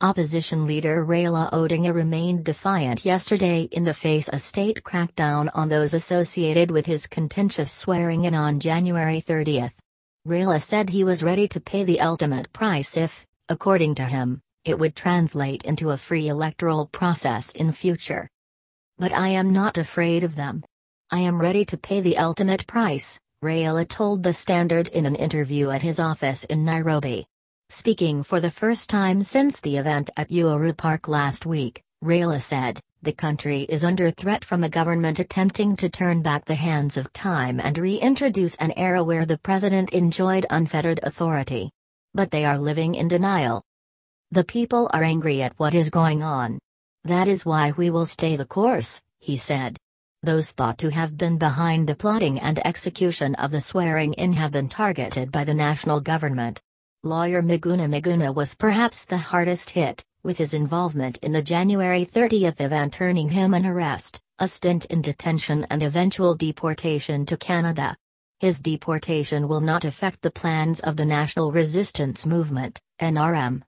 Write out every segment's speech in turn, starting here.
Opposition leader Raila Odinga remained defiant yesterday in the face of a state crackdown on those associated with his contentious swearing-in on January 30. Raila said he was ready to pay the ultimate price if, according to him, it would translate into a free electoral process in future. "But I am not afraid of them. I am ready to pay the ultimate price," Raila told The Standard in an interview at his office in Nairobi. Speaking for the first time since the event at Uhuru Park last week, Raila said, "The country is under threat from a government attempting to turn back the hands of time and reintroduce an era where the president enjoyed unfettered authority. But they are living in denial. The people are angry at what is going on. That is why we will stay the course," he said. Those thought to have been behind the plotting and execution of the swearing-in have been targeted by the national government. Lawyer Miguna was perhaps the hardest hit, with his involvement in the January 30 event earning him an arrest, a stint in detention and eventual deportation to Canada. His deportation will not affect the plans of the National Resistance Movement, NRM.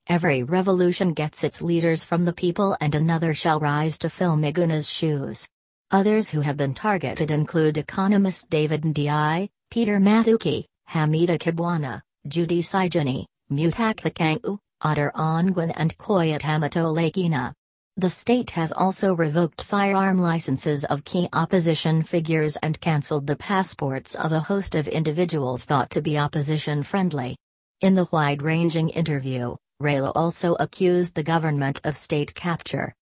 "Every revolution gets its leaders from the people and another shall rise to fill Miguna's shoes." Others who have been targeted include economists David Ndii, Peter Mathuki, Hamida Kibwana, Judy Sijani, Mutaka Kangu, Otter Ongwen and Koya Lakina. The state has also revoked firearm licenses of key opposition figures and cancelled the passports of a host of individuals thought to be opposition-friendly. In the wide-ranging interview, Raila also accused the government of state capture.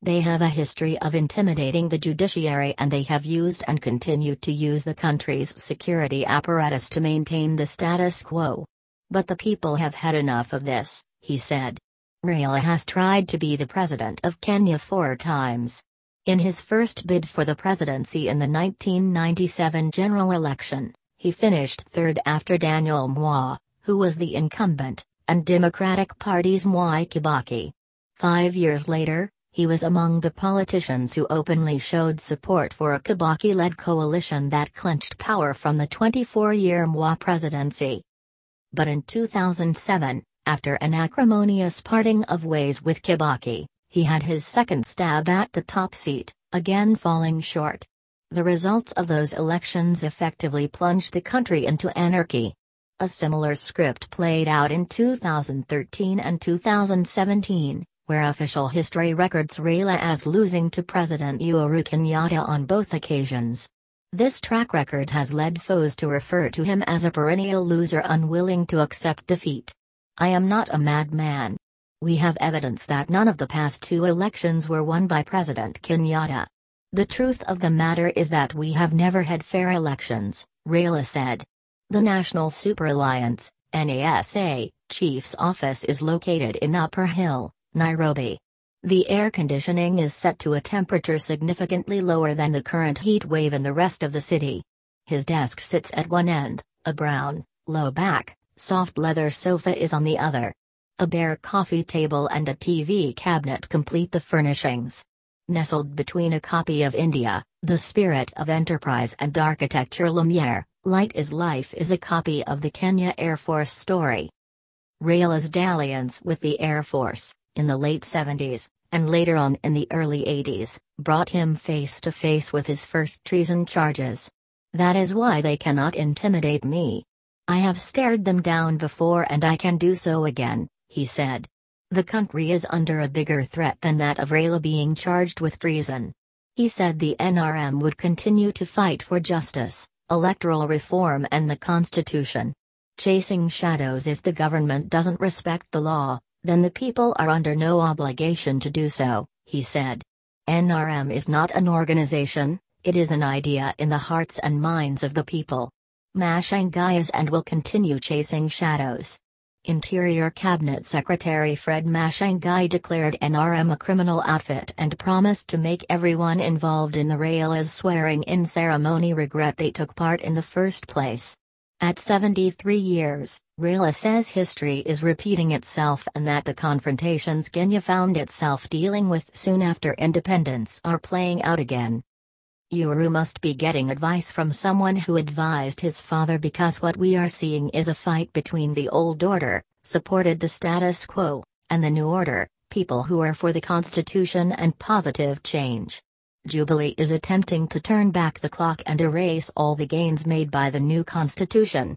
"They have a history of intimidating the judiciary and they have used and continue to use the country's security apparatus to maintain the status quo. But the people have had enough of this," he said. Raila has tried to be the president of Kenya 4 times. In his first bid for the presidency in the 1997 general election, he finished third after Daniel Moi, who was the incumbent, and Democratic Party's Mwai Kibaki. 5 years later, he was among the politicians who openly showed support for a Kibaki-led coalition that clinched power from the 24-year Mwai presidency. But in 2007, after an acrimonious parting of ways with Kibaki, he had his second stab at the top seat, again falling short. The results of those elections effectively plunged the country into anarchy. A similar script played out in 2013 and 2017. Where official history records Raila as losing to President Uhuru Kenyatta on both occasions. This track record has led foes to refer to him as a perennial loser unwilling to accept defeat. "I am not a madman. We have evidence that none of the past 2 elections were won by President Kenyatta. The truth of the matter is that we have never had fair elections," Raila said. The National Super Alliance, NASA, chief's office is located in Upper Hill, Nairobi. The air conditioning is set to a temperature significantly lower than the current heat wave in the rest of the city. His desk sits at one end, a brown, low-back, soft leather sofa is on the other. A bare coffee table and a TV cabinet complete the furnishings. Nestled between a copy of India, The Spirit of Enterprise and Architecture Lumiere, Light is Life is a copy of the Kenya Air Force story. Raila's dalliance with the Air Force, in the late 70s, and later on in the early 80s, brought him face to face with his first treason charges. "That is why they cannot intimidate me. I have stared them down before and I can do so again," he said. The country is under a bigger threat than that of Raila being charged with treason. He said the NRM would continue to fight for justice, electoral reform and the Constitution. "Chasing shadows if the government doesn't respect the law, then the people are under no obligation to do so," he said. "NRM is not an organization, it is an idea in the hearts and minds of the people. Mashangai is and will continue chasing shadows." Interior Cabinet Secretary Fred Mashangai declared NRM a criminal outfit and promised to make everyone involved in the Raila's swearing-in ceremony regret they took part in the first place. At 73 years, Raila says history is repeating itself and that the confrontations Kenya found itself dealing with soon after independence are playing out again. "Uhuru must be getting advice from someone who advised his father because what we are seeing is a fight between the old order, supported the status quo, and the new order, people who are for the Constitution and positive change. Jubilee is attempting to turn back the clock and erase all the gains made by the new Constitution.